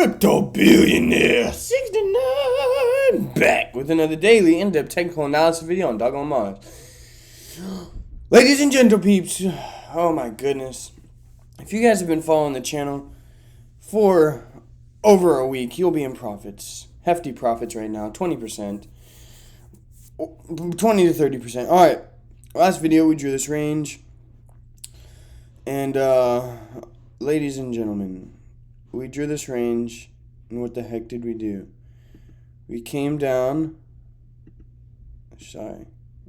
Crypto Billionaire 69 back with another daily in-depth technical analysis video on Dogelon Mars. Ladies and gentle peeps, oh my goodness. If you guys have been following the channel for over a week, you'll be in profits. Hefty profits right now, 20%. 20 to 30%. Alright, last video we drew this range. And, ladies and gentlemen, we drew this range, and what the heck did we do? We came down. Sorry.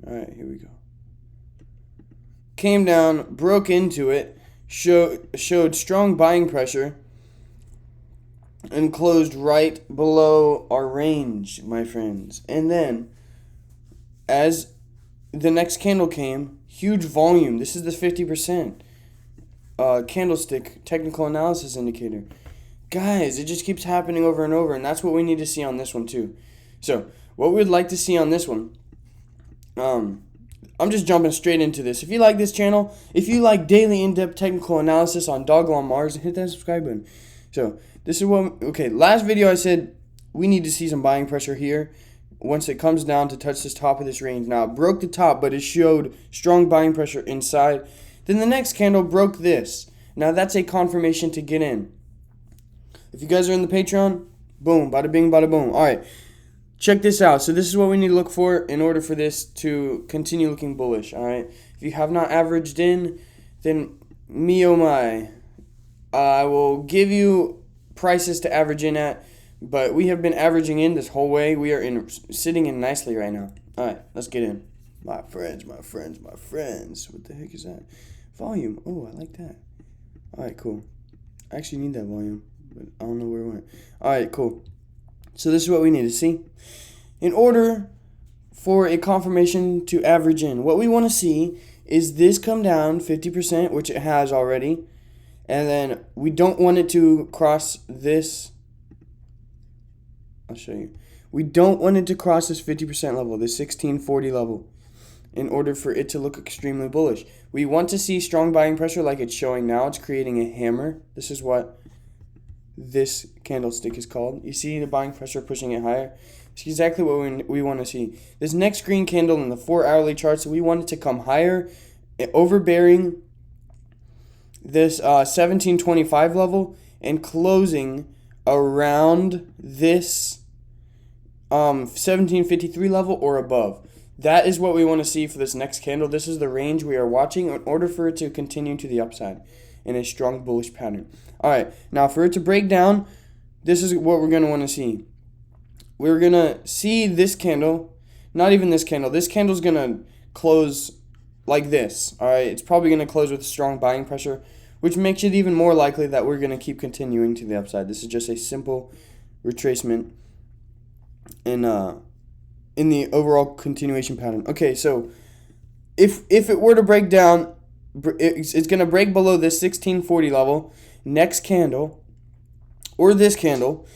Alright, here we go. Came down, broke into it, showed strong buying pressure, and closed right below our range, my friends. And then, as the next candle came, huge volume. This is the 50% candlestick technical analysis indicator. Guys, it just keeps happening over and over, and that's what we need to see on this one too. So, what we'd like to see on this one, I'm just jumping straight into this. If you like this channel, if you like daily in-depth technical analysis on Dogelon Mars, hit that subscribe button. So, this is what, okay, last video I said we need to see some buying pressure here once it comes down to touch this top of this range. Now, it broke the top, but it showed strong buying pressure inside. Then the next candle broke this. Now, that's a confirmation to get in. If you guys are in the Patreon, boom, bada bing, bada boom. All right, check this out. So this is what we need to look for in order for this to continue looking bullish, all right? If you have not averaged in, then me oh my. I will give you prices to average in at, but we have been averaging in this whole way. We are sitting in nicely right now. All right, let's get in. My friends, my friends, my friends. What the heck is that? Volume. Oh, I like that. All right, cool. I actually need that volume, but I don't know where it went. All right, cool. So this is what we need to see. In order for a confirmation to average in, what we want to see is this come down 50%, which it has already, and then we don't want it to cross this. I'll show you. We don't want it to cross this 50% level, this 1640 level, in order for it to look extremely bullish. We want to see strong buying pressure like it's showing now. It's creating a hammer. This is what this candlestick is called. You see the buying pressure pushing it higher? It's exactly what we want to see. This next green candle in the 4-hourly chart, so we want it to come higher, overbearing this 1725 level and closing around this 1753 level or above. That is what we want to see for this next candle. This is the range we are watching in order for it to continue to the upside in a strong bullish pattern. All right, now for it to break down, this is what we're going to want to see. We're going to see this candle, not even this candle. This candle's going to close like this. All right, it's probably going to close with strong buying pressure, which makes it even more likely that we're going to keep continuing to the upside. This is just a simple retracement in the overall continuation pattern. Okay, so if it were to break down, it's going to break below this 1640 level. Next candle, or this candle,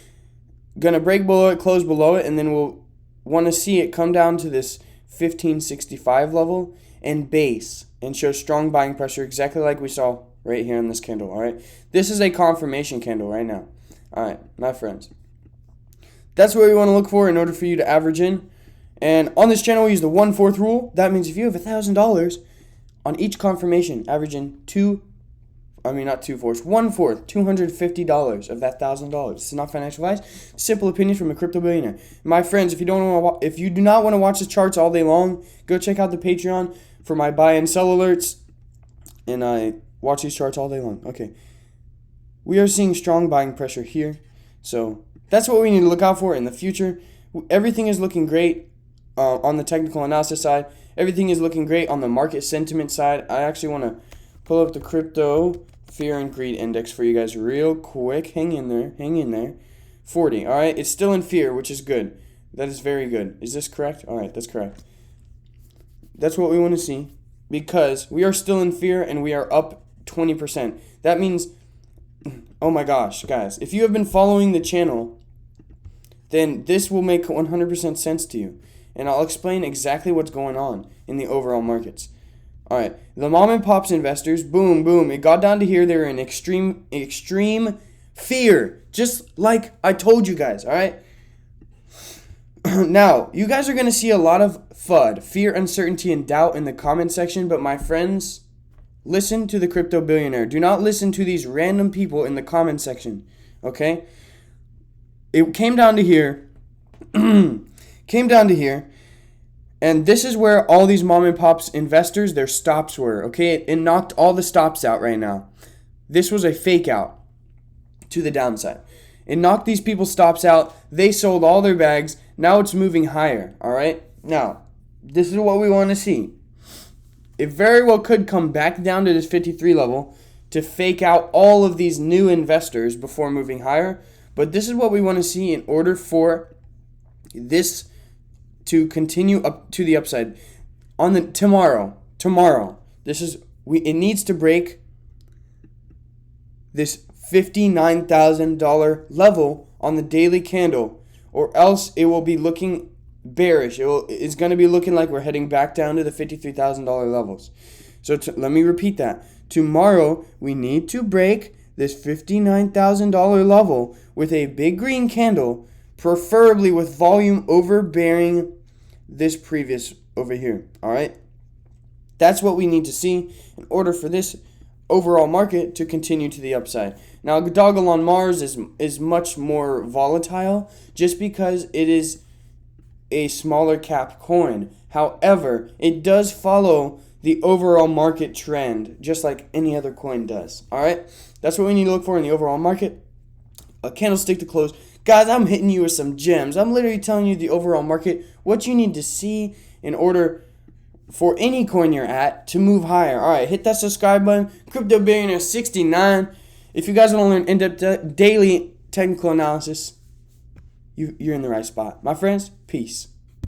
going to break below it, close below it, and then we'll want to see it come down to this 1565 level and base and show strong buying pressure exactly like we saw right here in this candle, all right? This is a confirmation candle right now. All right, my friends. That's what we want to look for in order for you to average in. And on this channel, we use the 1/4 rule. That means if you have $1,000 on each confirmation, average in not 2/4, 1/4, $250 of that $1,000. This is not financial advice. Simple opinion from a crypto billionaire. My friends, if you do not want to watch the charts all day long, go check out the Patreon for my buy and sell alerts, and I watch these charts all day long. Okay, we are seeing strong buying pressure here, so that's what we need to look out for in the future. Everything is looking great. On the technical analysis side, everything is looking great on the market sentiment side. I actually want to pull up the crypto fear and greed index for you guys real quick. Hang in there. 40. All right, it's still in fear, which is good. That is very good. Is this correct? All right, that's correct. That's what we want to see because we are still in fear and we are up 20%. That means, oh my gosh, guys, if you have been following the channel, then this will make 100% sense to you. And I'll explain exactly what's going on in the overall markets. All right, the mom and pops investors, boom, boom. It got down to here. They're in extreme fear. Just like I told you guys, all right? Now, you guys are going to see a lot of FUD, fear, uncertainty, and doubt in the comment section, but my friends, listen to the crypto billionaire. Do not listen to these random people in the comment section, okay? It came down to here, and this is where all these mom and pops investors, their stops were, okay? It knocked all the stops out right now. This was a fake out to the downside. It knocked these people's stops out. They sold all their bags. Now it's moving higher, all right? Now, this is what we want to see. It very well could come back down to this 53 level to fake out all of these new investors before moving higher. But this is what we want to see in order for this to continue up to the upside. On the tomorrow, it needs to break this $59,000 level on the daily candle, or else it will be looking bearish. It's going to be looking like we're heading back down to the $53,000 levels. So let me repeat that. Tomorrow, we need to break this $59,000 level with a big green candle, preferably with volume overbearing this previous over here. All right? That's what we need to see in order for this overall market to continue to the upside. Now, Dogelon Mars is much more volatile just because it is a smaller cap coin. However, it does follow the overall market trend just like any other coin does. All right? That's what we need to look for in the overall market. A candlestick to close. Guys, I'm hitting you with some gems. I'm literally telling you the overall market, what you need to see in order for any coin you're at to move higher. All right, hit that subscribe button. Crypto Billionaire 69. If you guys want to learn in-depth daily technical analysis, you're in the right spot. My friends, peace.